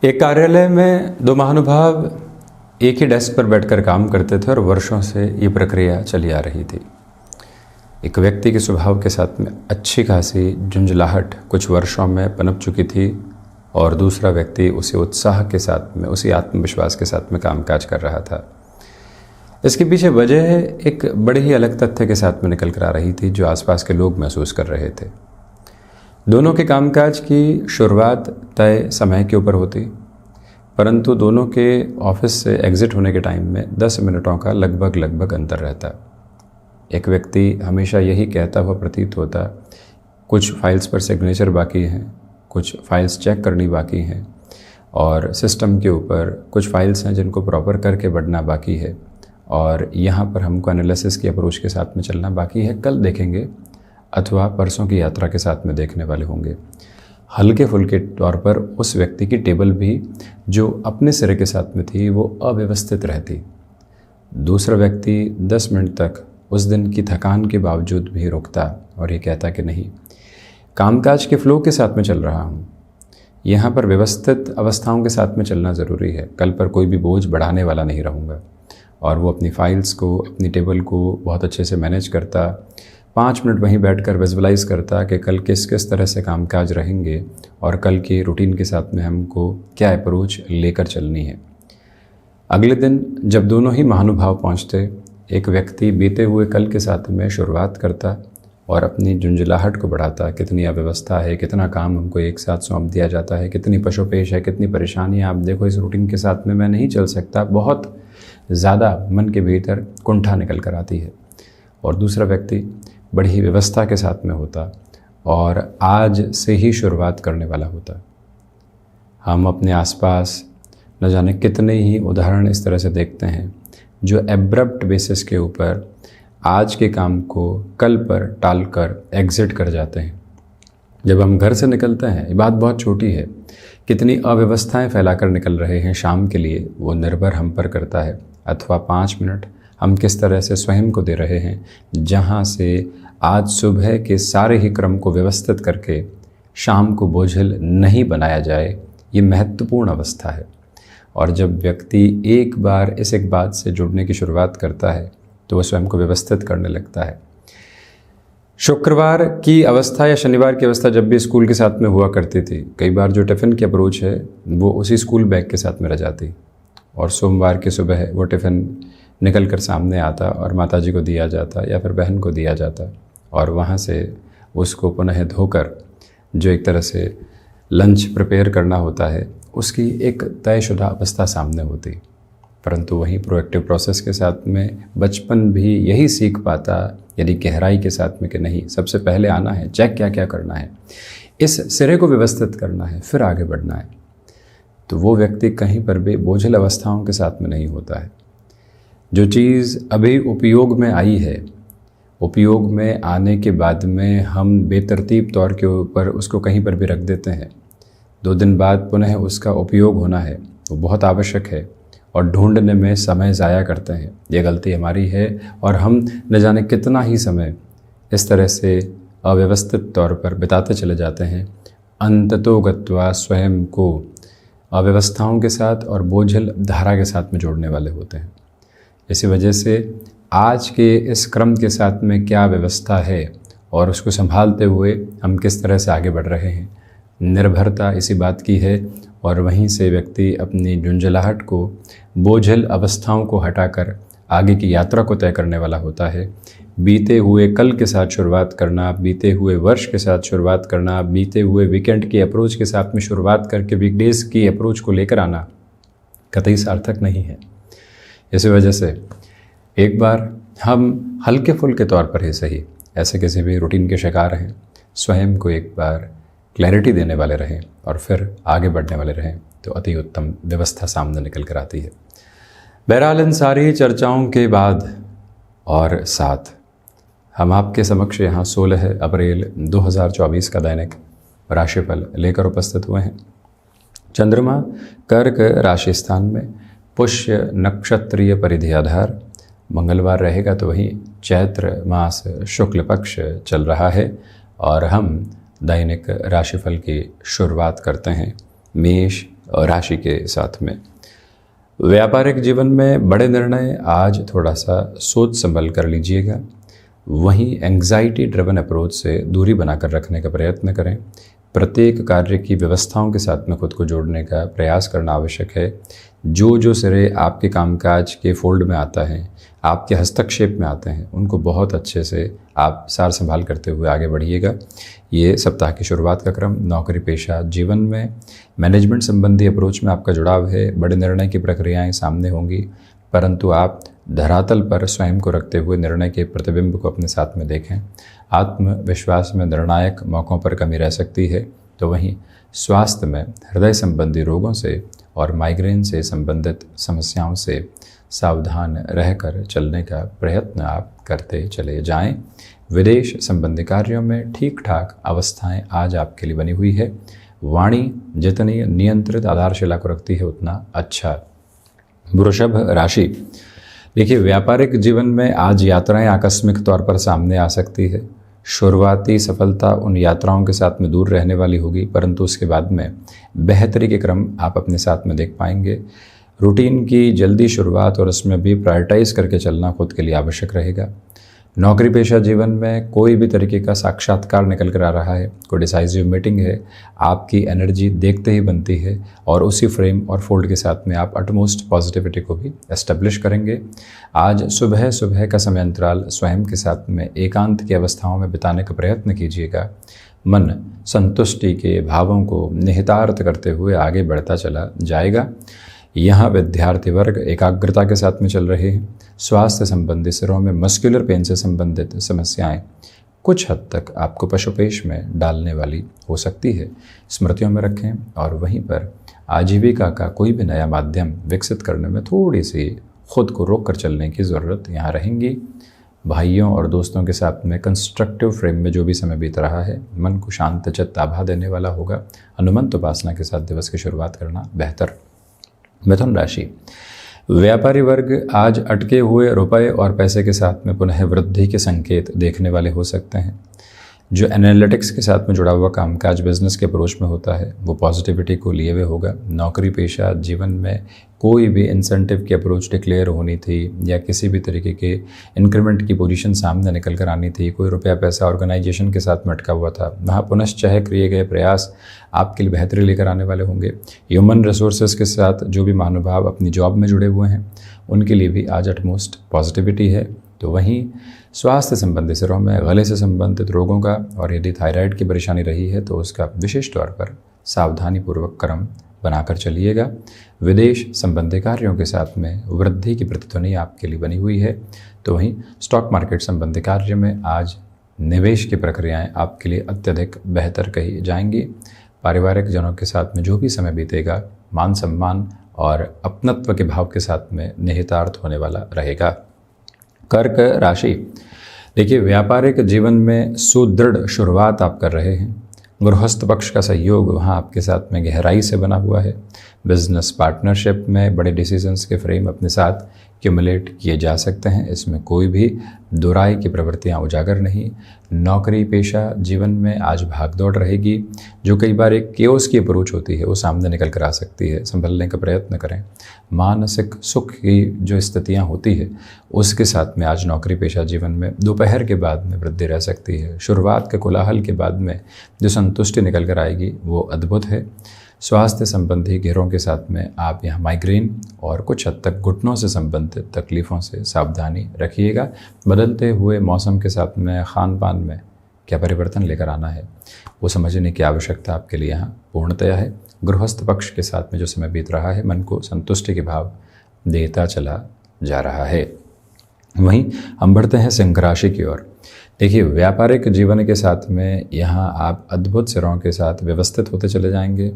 एक कार्यालय में दो महानुभाव एक ही डेस्क पर बैठकर काम करते थे और वर्षों से ये प्रक्रिया चली आ रही थी। एक व्यक्ति के स्वभाव के साथ में अच्छी खासी झुंझलाहट कुछ वर्षों में पनप चुकी थी और दूसरा व्यक्ति उसी उत्साह के साथ में, उसी आत्मविश्वास के साथ में कामकाज कर रहा था। इसके पीछे वजह एक बड़े ही अलग तथ्य के साथ में निकल कर आ रही थी जो आसपास के लोग महसूस कर रहे थे। दोनों के कामकाज की शुरुआत तय समय के ऊपर होती, परंतु दोनों के ऑफिस से एग्ज़िट होने के टाइम में 10 मिनटों का लगभग अंतर रहता। एक व्यक्ति हमेशा यही कहता हुआ प्रतीत होता, कुछ फाइल्स पर सिग्नेचर बाकी हैं, कुछ फाइल्स चेक करनी बाकी हैं और सिस्टम के ऊपर कुछ फाइल्स हैं जिनको प्रॉपर करके बढ़ना बाकी है और यहाँ पर हमको एनालिसिस की अप्रोच के साथ में चलना बाकी है, कल देखेंगे अथवा परसों की यात्रा के साथ में देखने वाले होंगे। हल्के फुल्के तौर पर उस व्यक्ति की टेबल भी जो अपने सिरे के साथ में थी वो अव्यवस्थित रहती। दूसरा व्यक्ति 10 मिनट तक उस दिन की थकान के बावजूद भी रुकता और ये कहता कि नहीं, कामकाज के फ्लो के साथ में चल रहा हूँ, यहाँ पर व्यवस्थित अवस्थाओं के साथ में चलना ज़रूरी है, कल पर कोई भी बोझ बढ़ाने वाला नहीं रहूँगा। और वो अपनी फाइल्स को, अपनी टेबल को बहुत अच्छे से मैनेज करता। 5 मिनट वहीं बैठकर विजुअलाइज़ करता कि कल किस किस तरह से कामकाज रहेंगे और कल के रूटीन के साथ में हमको क्या अप्रोच लेकर चलनी है। अगले दिन जब दोनों ही महानुभाव पहुंचते, एक व्यक्ति बीते हुए कल के साथ में शुरुआत करता और अपनी झुंझलाहट को बढ़ाता। कितनी अव्यवस्था है, कितना काम हमको एक साथ सौंप दिया जाता है, कितनी पशोपेश है, कितनी परेशानियाँ, आप देखो इस रूटीन के साथ में मैं नहीं चल सकता, बहुत ज़्यादा मन के भीतर कुंठा निकल कर आती है। और दूसरा व्यक्ति बड़ी ही व्यवस्था के साथ में होता और आज से ही शुरुआत करने वाला होता। हम अपने आसपास न जाने कितने ही उदाहरण इस तरह से देखते हैं जो एब्रप्ट बेसिस के ऊपर आज के काम को कल पर टालकर एग्ज़िट कर जाते हैं। जब हम घर से निकलते हैं, ये बात बहुत छोटी है, कितनी अव्यवस्थाएं फैलाकर निकल रहे हैं शाम के लिए, वो निर्भर हम पर करता है। अथवा 5 मिनट हम किस तरह से स्वयं को दे रहे हैं, जहाँ से आज सुबह के सारे ही क्रम को व्यवस्थित करके शाम को बोझिल नहीं बनाया जाए, ये महत्वपूर्ण अवस्था है। और जब व्यक्ति एक बार इस एक बात से जुड़ने की शुरुआत करता है तो वह स्वयं को व्यवस्थित करने लगता है। शुक्रवार की अवस्था या शनिवार की अवस्था जब भी स्कूल के साथ में हुआ करती थी, कई बार जो टिफ़िन की अप्रोच है वो उसी स्कूल बैग के साथ में रह जाती और सोमवार की सुबह वो टिफ़िन निकल कर सामने आता और माताजी को दिया जाता या फिर बहन को दिया जाता और वहाँ से उसको पुनः धोकर जो एक तरह से लंच प्रिपेयर करना होता है उसकी एक तयशुदा अवस्था सामने होती। परंतु वहीं प्रोएक्टिव प्रोसेस के साथ में बचपन भी यही सीख पाता, यदि गहराई के साथ में कि नहीं, सबसे पहले आना है, चेक क्या क्या करना है, इस सिरे को व्यवस्थित करना है, फिर आगे बढ़ना है। तो वो व्यक्ति कहीं पर भी बोझिल अवस्थाओं के साथ में नहीं होता है। जो चीज़ अभी उपयोग में आई है, उपयोग में आने के बाद में हम बेतरतीब तौर के ऊपर उसको कहीं पर भी रख देते हैं। 2 दिन बाद पुनः उसका उपयोग होना है, वो बहुत आवश्यक है और ढूंढने में समय ज़ाया करते हैं। ये गलती हमारी है और हम न जाने कितना ही समय इस तरह से अव्यवस्थित तौर पर बिताते चले जाते हैं। अंततोगत्वा स्वयं को अव्यवस्थाओं के साथ और बोझिल धारा के साथ में जोड़ने वाले होते हैं। इसी वजह से आज के इस क्रम के साथ में क्या व्यवस्था है और उसको संभालते हुए हम किस तरह से आगे बढ़ रहे हैं, निर्भरता इसी बात की है। और वहीं से व्यक्ति अपनी झुंझलाहट को, बोझिल अवस्थाओं को हटाकर आगे की यात्रा को तय करने वाला होता है। बीते हुए कल के साथ शुरुआत करना, बीते हुए वर्ष के साथ शुरुआत करना, बीते हुए वीकेंड की अप्रोच के साथ में शुरुआत करके वीकडेज़ की अप्रोच को लेकर आना कतई सार्थक नहीं है। इसी वजह से एक बार हम हल्के फुल्के तौर पर ही सही ऐसे किसी भी रूटीन के शिकार हैं, स्वयं को एक बार क्लैरिटी देने वाले रहें और फिर आगे बढ़ने वाले रहें तो अति उत्तम व्यवस्था सामने निकल कर आती है। बहरहाल इन सारी चर्चाओं के बाद और साथ हम आपके समक्ष यहाँ 16 अप्रैल 2024 का दैनिक राशिफल लेकर उपस्थित हुए हैं। चंद्रमा कर्क राशि स्थान में पुष्य नक्षत्रीय परिधि आधार मंगलवार रहेगा, तो वहीं चैत्र मास शुक्ल पक्ष चल रहा है और हम दैनिक राशिफल की शुरुआत करते हैं मेष राशि के साथ में। व्यापारिक जीवन में बड़े निर्णय आज थोड़ा सा सोच संभल कर लीजिएगा। वहीं एंग्जाइटी ड्रिवन अप्रोच से दूरी बनाकर रखने का प्रयत्न करें। प्रत्येक कार्य की व्यवस्थाओं के साथ में खुद को जोड़ने का प्रयास करना आवश्यक है। जो सिरे आपके कामकाज के फोल्ड में आता है, आपके हस्तक्षेप में आते हैं, उनको बहुत अच्छे से आप सार संभाल करते हुए आगे बढ़िएगा। ये सप्ताह की शुरुआत का क्रम। नौकरी पेशा जीवन में मैनेजमेंट संबंधी अप्रोच में आपका जुड़ाव है। बड़े निर्णय की प्रक्रियाएं सामने होंगी, परंतु आप धरातल पर स्वयं को रखते हुए निर्णय के प्रतिबिंब को अपने साथ में देखें। आत्मविश्वास में निर्णायक मौक़ों पर कमी रह सकती है। तो वहीं स्वास्थ्य में हृदय संबंधी रोगों से और माइग्रेन से संबंधित समस्याओं से सावधान रहकर चलने का प्रयत्न आप करते चले जाएं। विदेश संबंधी कार्यों में ठीक ठाक अवस्थाएं आज आपके लिए बनी हुई है। वाणी जितनी नियंत्रित आधारशिला को रखती है उतना अच्छा। वृषभ राशि, देखिए व्यापारिक जीवन में आज यात्राएं आकस्मिक तौर पर सामने आ सकती है। शुरुआती सफलता उन यात्राओं के साथ में दूर रहने वाली होगी, परंतु उसके बाद में बेहतरी के क्रम आप अपने साथ में देख पाएंगे। रूटीन की जल्दी शुरुआत और उसमें भी प्रायोरिटाइज करके चलना खुद के लिए आवश्यक रहेगा। नौकरी पेशा जीवन में कोई भी तरीके का साक्षात्कार निकल कर आ रहा है, कोई डिसाइसिव मीटिंग है, आपकी एनर्जी देखते ही बनती है और उसी फ्रेम और फोल्ड के साथ में आप अटमोस्ट पॉजिटिविटी को भी एस्टेब्लिश करेंगे। आज सुबह सुबह का समय अंतराल स्वयं के साथ में एकांत की अवस्थाओं में बिताने का प्रयत्न कीजिएगा। मन संतुष्टि के भावों को निहितार्थ करते हुए आगे बढ़ता चला जाएगा। यहाँ विद्यार्थी वर्ग एकाग्रता के साथ में चल रहे हैं। स्वास्थ्य संबंधी सिरों में मस्कुलर पेन से संबंधित समस्याएं कुछ हद तक आपको पशुपेश में डालने वाली हो सकती है, स्मृतियों में रखें। और वहीं पर आजीविका का कोई भी नया माध्यम विकसित करने में थोड़ी सी खुद को रोक कर चलने की ज़रूरत यहाँ रहेंगी। भाइयों और दोस्तों के साथ में कंस्ट्रक्टिव फ्रेम में जो भी समय बीत रहा है, मन को शांत चित्त आभा देने वाला होगा। हनुमंत उपासना के साथ दिवस की शुरुआत करना बेहतर। मिथुन राशि, व्यापारी वर्ग आज अटके हुए रुपए और पैसे के साथ में पुनः वृद्धि के संकेत देखने वाले हो सकते हैं। जो एनालिटिक्स के साथ में जुड़ा हुआ कामकाज बिजनेस के अप्रोच में होता है वो पॉजिटिविटी को लिए हुए होगा। नौकरी पेशा जीवन में कोई भी इंसेंटिव की अप्रोच डिक्लेयर होनी थी या किसी भी तरीके के इंक्रीमेंट की पोजीशन सामने निकल कर आनी थी, कोई रुपया पैसा ऑर्गेनाइजेशन के साथ में अटका हुआ था, वहाँ पुनश्चय किए गए प्रयास आपके लिए बेहतरी लेकर आने वाले होंगे। ह्यूमन रिसोर्सेज के साथ जो भी महानुभाव अपनी जॉब में जुड़े हुए हैं उनके लिए भी आज एटमोस्ट पॉजिटिविटी है। तो वहीं स्वास्थ्य संबंधी सिरों में गले से संबंधित रोगों का और यदि थायराइड की परेशानी रही है तो उसका विशेष तौर पर सावधानीपूर्वक क्रम बनाकर चलिएगा। विदेश संबंधी कार्यों के साथ में वृद्धि की प्रतिध्वनि आपके लिए बनी हुई है। तो वहीं स्टॉक मार्केट संबंधी कार्य में आज निवेश की प्रक्रियाएं आपके लिए अत्यधिक बेहतर कही जाएंगी। पारिवारिक जनों के साथ में जो भी समय बीतेगा मान सम्मान और अपनत्व के भाव के साथ में निहितार्थ होने वाला रहेगा। कर्क राशि, देखिए व्यापारिक जीवन में सुदृढ़ शुरुआत आप कर रहे हैं। गृहस्थ पक्ष का सहयोग वहाँ आपके साथ में गहराई से बना हुआ है। बिजनेस पार्टनरशिप में बड़े डिसीजंस के फ्रेम अपने साथ क्यूमुलेट किए जा सकते हैं, इसमें कोई भी दुराई की प्रवृत्तियाँ उजागर नहीं। नौकरी पेशा जीवन में आज भागदौड़ रहेगी। जो कई बार एक केओस की अप्रोच होती है वो सामने निकल कर आ सकती है, संभलने का प्रयत्न करें। मानसिक सुख की जो स्थितियाँ होती है उसके साथ में आज नौकरी पेशा जीवन में दोपहर के बाद में वृद्धि रह सकती है। शुरुआत के कोलाहल के बाद में जो संतुष्टि निकल कर आएगी वो अद्भुत है। स्वास्थ्य संबंधी घेरों के साथ में आप यहाँ माइग्रेन और कुछ हद तक घुटनों से संबंधित तकलीफ़ों से सावधानी रखिएगा। बदलते हुए मौसम के साथ में खान पान में क्या परिवर्तन लेकर आना है वो समझने की आवश्यकता आपके लिए यहाँ पूर्णतया है। गृहस्थ पक्ष के साथ में जो समय बीत रहा है मन को संतुष्टि के भाव देता चला जा रहा है। वहीं हम बढ़ते हैं सिंह राशि की ओर। देखिए व्यापारिक जीवन के साथ में यहाँ आप अद्भुत सिरों के साथ व्यवस्थित होते चले जाएंगे।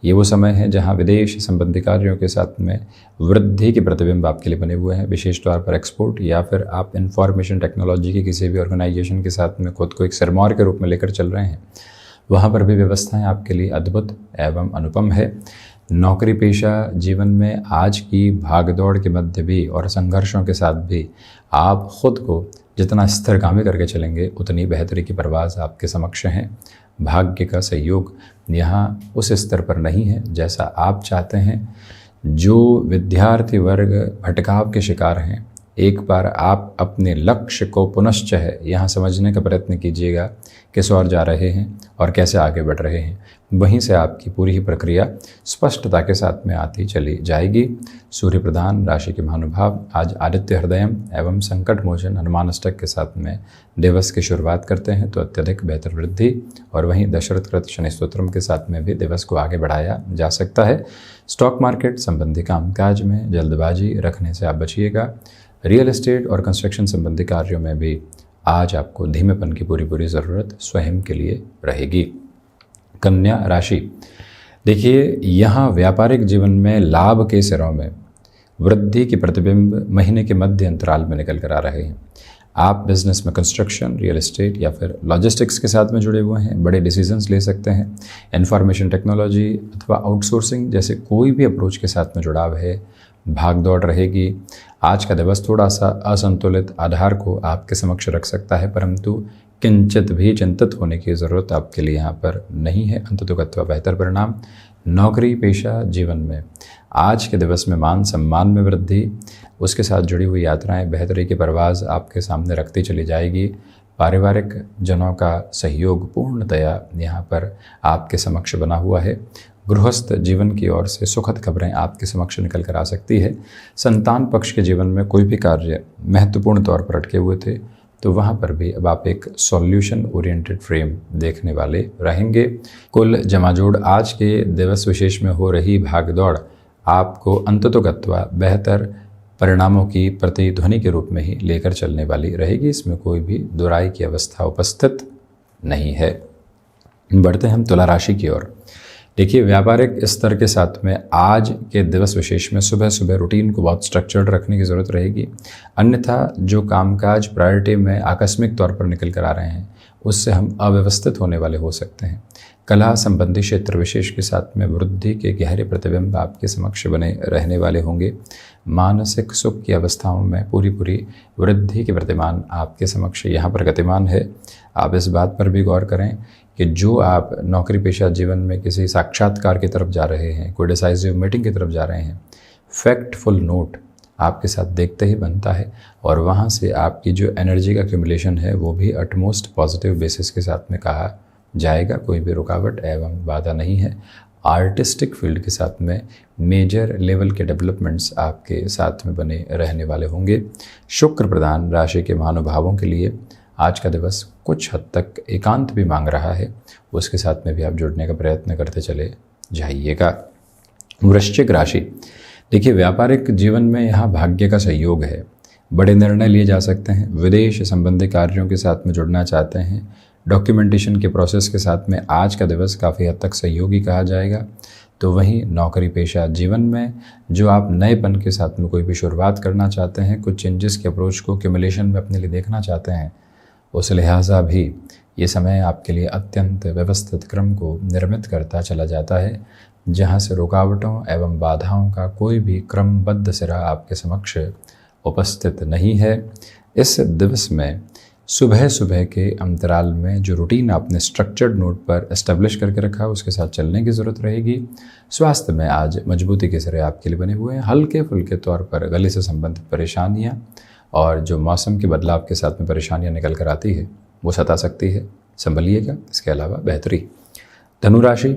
ये वो समय है जहाँ विदेश संबंधी कार्यों के साथ में वृद्धि के प्रतिबिंब आपके लिए बने हुए हैं, विशेष तौर पर एक्सपोर्ट या फिर आप इंफॉर्मेशन टेक्नोलॉजी की किसी भी ऑर्गेनाइजेशन के साथ में खुद को एक सिरमौर के रूप में लेकर चल रहे हैं। वहाँ पर भी व्यवस्थाएं आपके लिए अद्भुत एवं अनुपम है। नौकरी पेशा जीवन में आज की भागदौड़ के मध्य भी और संघर्षों के साथ भी आप खुद को जितना स्थिरगामी करके चलेंगे उतनी बेहतरी की परवाज़ आपके समक्ष है। भाग्य का सहयोग यहाँ उस स्तर पर नहीं है जैसा आप चाहते हैं। जो विद्यार्थी वर्ग भटकाव के शिकार हैं, एक बार आप अपने लक्ष्य को पुनश्च है यहाँ समझने का प्रयत्न कीजिएगा, किस ओर जा रहे हैं और कैसे आगे बढ़ रहे हैं। वहीं से आपकी पूरी ही प्रक्रिया स्पष्टता के साथ में आती चली जाएगी। सूर्य प्रधान राशि के महानुभाव आज आदित्य हृदयम एवं संकट मोचन हनुमान अष्टक के साथ में दिवस की शुरुआत करते हैं तो अत्यधिक बेहतर वृद्धि, और वहीं दशरथ कृत शनि स्तोत्रम के साथ में भी दिवस को आगे बढ़ाया जा सकता है। स्टॉक मार्केट संबंधी कामकाज में जल्दबाजी रखने से आप बचिएगा। रियल एस्टेट और कंस्ट्रक्शन संबंधी कार्यों में भी आज आपको धीमेपन की पूरी ज़रूरत स्वयं के लिए रहेगी। कन्या राशि, देखिए यहाँ व्यापारिक जीवन में लाभ के सिरों में वृद्धि के प्रतिबिंब महीने के मध्य अंतराल में निकल कर आ रहे हैं। आप बिजनेस में कंस्ट्रक्शन, रियल एस्टेट या फिर लॉजिस्टिक्स के साथ में जुड़े हुए हैं, बड़े डिसीजंस ले सकते हैं। इंफॉर्मेशन टेक्नोलॉजी अथवा आउटसोर्सिंग जैसे कोई भी अप्रोच के साथ में जुड़ाव है, भाग दौड़ रहेगी। आज का दिवस थोड़ा सा असंतुलित आधार को आपके समक्ष रख सकता है, परंतु किंचित भी चिंतित होने की ज़रूरत आपके लिए यहाँ पर नहीं है। अंततोगत्वा बेहतर परिणाम। नौकरी पेशा जीवन में आज के दिवस में मान सम्मान में वृद्धि, उसके साथ जुड़ी हुई यात्राएं बेहतरी की परवाज़ आपके सामने रखती चली जाएगी। पारिवारिक जनों का सहयोग पूर्णतया यहाँ पर आपके समक्ष बना हुआ है। गृहस्थ जीवन की ओर से सुखद खबरें आपके समक्ष निकल कर आ सकती है। संतान पक्ष के जीवन में कोई भी कार्य महत्वपूर्ण तौर पर अटके हुए थे तो वहाँ पर भी अब आप एक सॉल्यूशन ओरिएंटेड फ्रेम देखने वाले रहेंगे। कुल जमाजोड़ आज के दिवस विशेष में हो रही भागदौड़ आपको अंततोगत्वा बेहतर परिणामों की प्रतिध्वनि के रूप में ही लेकर चलने वाली रहेगी। इसमें कोई भी दुराई की अवस्था उपस्थित नहीं है। बढ़ते हम तुला राशि की ओर। देखिए व्यापारिक स्तर के साथ में आज के दिवस विशेष में सुबह सुबह रूटीन को बहुत स्ट्रक्चर्ड रखने की ज़रूरत रहेगी, अन्यथा जो कामकाज प्रायोरिटी में आकस्मिक तौर पर निकल कर आ रहे हैं उससे हम अव्यवस्थित होने वाले हो सकते हैं। कला संबंधी क्षेत्र विशेष के साथ में वृद्धि के गहरे प्रतिबिंब आपके समक्ष बने रहने वाले होंगे। मानसिक सुख की अवस्थाओं में पूरी वृद्धि के प्रतिमान आपके समक्ष यहाँ पर गतिमान है। आप इस बात पर भी गौर करें कि जो आप नौकरी पेशा जीवन में किसी साक्षात्कार की तरफ जा रहे हैं, कोई डिसाइसिव मीटिंग की तरफ जा रहे हैं, फैक्टफुल नोट आपके साथ देखते ही बनता है और वहाँ से आपकी जो एनर्जी का एक्यूमुलेशन है वो भी अटमोस्ट पॉजिटिव बेसिस के साथ में कहा जाएगा। कोई भी रुकावट एवं बाधा नहीं है। आर्टिस्टिक फील्ड के साथ में मेजर लेवल के डेवलपमेंट्स आपके साथ में बने रहने वाले होंगे। शुक्र प्रधान राशि के महानुभावों के लिए आज का दिवस कुछ हद तक एकांत भी मांग रहा है, उसके साथ में भी आप जुड़ने का प्रयत्न करते चले जाइएगा। वृश्चिक राशि, देखिए व्यापारिक जीवन में यहाँ भाग्य का सहयोग है, बड़े निर्णय लिए जा सकते हैं। विदेश संबंधी कार्यों के साथ में जुड़ना चाहते हैं, डॉक्यूमेंटेशन के प्रोसेस के साथ में आज का दिवस काफ़ी हद तक सहयोगी कहा जाएगा। तो वहीं नौकरी पेशा जीवन में जो आप नएपन के साथ में कोई भी शुरुआत करना चाहते हैं, कुछ चेंजेस के अप्रोच को क्यूमुलेशन में अपने लिए देखना चाहते हैं, उस लिहाजा भी ये समय आपके लिए अत्यंत व्यवस्थित क्रम को निर्मित करता चला जाता है, जहाँ से रुकावटों एवं बाधाओं का कोई भी क्रमबद्ध सिरा आपके समक्ष उपस्थित नहीं है। इस दिवस में सुबह सुबह के अंतराल में जो रूटीन आपने स्ट्रक्चर्ड नोट पर एस्टेब्लिश करके रखा उसके साथ चलने की ज़रूरत रहेगी। स्वास्थ्य में आज मजबूती के सिरे आपके लिए बने हुए हैं। हल्के फुल्के तौर पर गले से संबंधित परेशानियां और जो मौसम के बदलाव के साथ में परेशानियां निकल कर आती है वो सता सकती है, संभलिएगा। इसके अलावा बेहतरी। धनुराशि,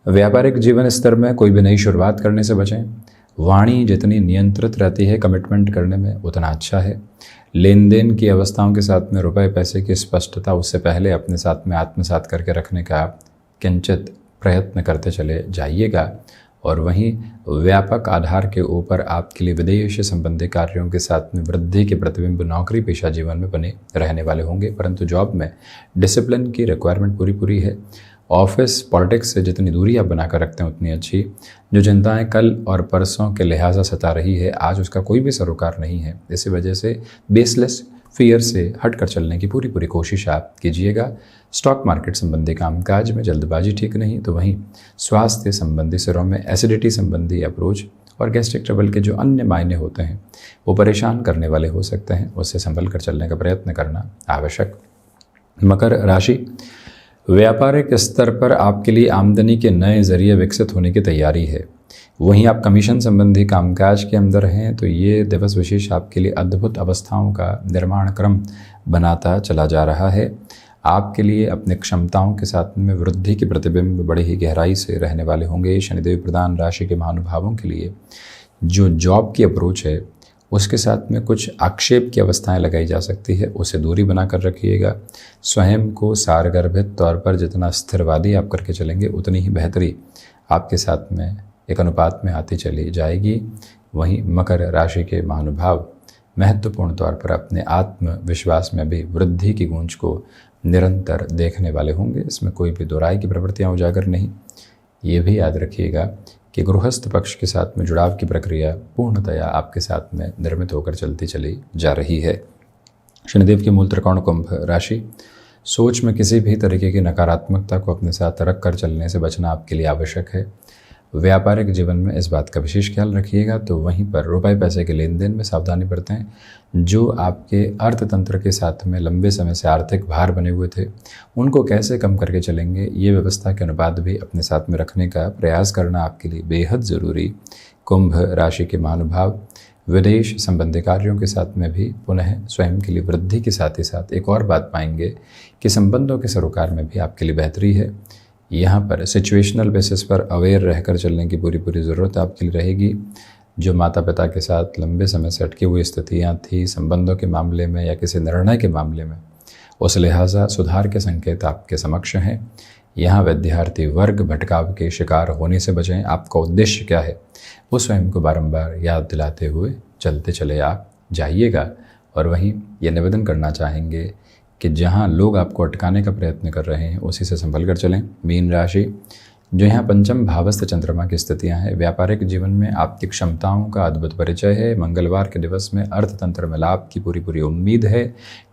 व्यापारिक जीवन स्तर में कोई भी नई शुरुआत करने से बचें। वाणी जितनी नियंत्रित रहती है कमिटमेंट करने में उतना अच्छा है। लेन देन की अवस्थाओं के साथ में रुपए पैसे की स्पष्टता उससे पहले अपने साथ में आत्मसात करके रखने का किंचित प्रयत्न करते चले जाइएगा। और वहीं व्यापक आधार के ऊपर आपके लिए विदेश संबंधी कार्यों के साथ में वृद्धि के प्रतिबिंब नौकरी पेशा जीवन में बने रहने वाले होंगे, परंतु जॉब में डिसिप्लिन की रिक्वायरमेंट पूरी है। ऑफिस पॉलिटिक्स से जितनी दूरी आप बनाकर रखते हैं उतनी अच्छी। जो चिंताएं कल और परसों के लिहाजा सता रही है आज उसका कोई भी सरोकार नहीं है। इसी वजह से बेसलेस फियर से हटकर चलने की पूरी कोशिश आप कीजिएगा। स्टॉक मार्केट संबंधी कामकाज में जल्दबाजी ठीक नहीं, तो वहीं स्वास्थ्य संबंधी सिरों में एसिडिटी संबंधी अप्रोच और गैस्ट्रिक ट्रबल के जो अन्य मायने होते हैं वो परेशान करने वाले हो सकते हैं, उससे संभल कर चलने का प्रयत्न करना आवश्यक। मकर राशि, व्यापारिक स्तर पर आपके लिए आमदनी के नए जरिए विकसित होने की तैयारी है। वहीं आप कमीशन संबंधी कामकाज के अंदर हैं तो ये दिवस विशेष आपके लिए अद्भुत अवस्थाओं का निर्माण क्रम बनाता चला जा रहा है। आपके लिए अपने क्षमताओं के साथ में वृद्धि के प्रतिबिंब बड़े ही गहराई से रहने वाले होंगे। शनिदेव प्रधान राशि के महानुभावों के लिए जो जॉब की अप्रोच है उसके साथ में कुछ आक्षेप की अवस्थाएं लगाई जा सकती है, उसे दूरी बना कर रखिएगा। स्वयं को सारगर्भित तौर पर जितना स्थिरवादी आप करके चलेंगे उतनी ही बेहतरी आपके साथ में एक अनुपात में आती चली जाएगी। वहीं मकर राशि के महानुभाव महत्वपूर्ण तौर पर अपने आत्मविश्वास में भी वृद्धि की गूंज को निरंतर देखने वाले होंगे। इसमें कोई भी दोहराई की प्रवृत्तियाँ उजागर नहीं। ये भी याद रखिएगा कि गृहस्थ पक्ष के साथ में जुड़ाव की प्रक्रिया पूर्णतया आपके साथ में निर्मित होकर चलती चली जा रही है। शनिदेव की मूल त्रिकोण कुंभ राशि, सोच में किसी भी तरीके की नकारात्मकता को अपने साथ रख कर चलने से बचना आपके लिए आवश्यक है। व्यापारिक जीवन में इस बात का विशेष ख्याल रखिएगा। तो वहीं पर रुपए पैसे के लेन देन में सावधानी बरतें। जो आपके अर्थतंत्र के साथ में लंबे समय से आर्थिक भार बने हुए थे उनको कैसे कम करके चलेंगे, ये व्यवस्था के अनुपात भी अपने साथ में रखने का प्रयास करना आपके लिए बेहद ज़रूरी। कुंभ राशि के महानुभाव विदेश संबंधी कार्यों के साथ में भी पुनः स्वयं के लिए वृद्धि के साथ ही साथ एक और बात पाएंगे कि संबंधों के सरोकार में भी आपके लिए बेहतरी है। यहाँ पर सिचुएशनल बेसिस पर अवेयर रहकर चलने की पूरी ज़रूरत आपके लिए रहेगी। जो माता पिता के साथ लंबे समय से अटकी हुई स्थितियाँ थी संबंधों के मामले में या किसी निर्णय के मामले में, उस लिहाजा सुधार के संकेत आपके समक्ष हैं। यहाँ विद्यार्थी वर्ग भटकाव के शिकार होने से बचें। आपका उद्देश्य क्या है वो स्वयं को बारंबार याद दिलाते हुए चलते चले आप जाइएगा। और वहीं ये निवेदन करना चाहेंगे कि जहां लोग आपको अटकाने का प्रयत्न कर रहे हैं उसी से संभल कर चलें। मीन राशि, जो यहाँ पंचम भावस्थ चंद्रमा की स्थितियां हैं, व्यापारिक जीवन में आपकी क्षमताओं का अद्भुत परिचय है। मंगलवार के दिवस में अर्थतंत्र में लाभ की पूरी उम्मीद है।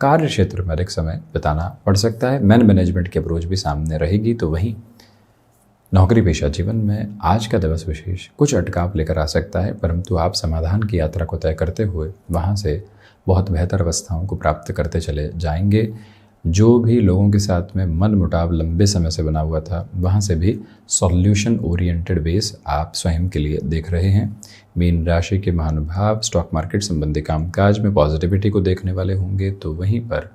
कार्य क्षेत्र में अधिक समय बिताना पड़ सकता है। मैनेजमेंट की अप्रोच भी सामने रहेगी। तो वहीं नौकरी पेशा जीवन में आज का दिवस विशेष कुछ अटकाव लेकर आ सकता है, परंतु आप समाधान की यात्रा को तय करते हुए वहाँ से बहुत बेहतर अवस्थाओं को प्राप्त करते चले जाएंगे। जो भी लोगों के साथ में मन मुटाव लंबे समय से बना हुआ था वहाँ से भी सॉल्यूशन ओरिएंटेड बेस आप स्वयं के लिए देख रहे हैं। मीन राशि के महानुभाव स्टॉक मार्केट संबंधी कामकाज में पॉजिटिविटी को देखने वाले होंगे। तो वहीं पर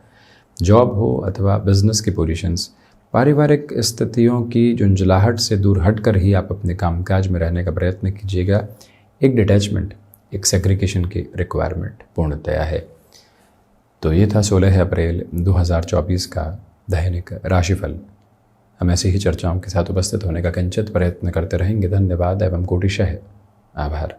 जॉब हो अथवा बिजनेस की पोजीशंस, पारिवारिक स्थितियों की झुंझलाहट से दूर हटकर ही आप अपने कामकाज में रहने का प्रयत्न कीजिएगा। एक डिटैचमेंट, एक सेग्रीगेशन की रिक्वायरमेंट पूर्णतया है। तो ये था 16 अप्रैल 2024 का दैनिक राशिफल। हम ऐसी ही चर्चाओं के साथ उपस्थित होने का किंचित प्रयत्न करते रहेंगे। धन्यवाद एवं कोटिशः आभार।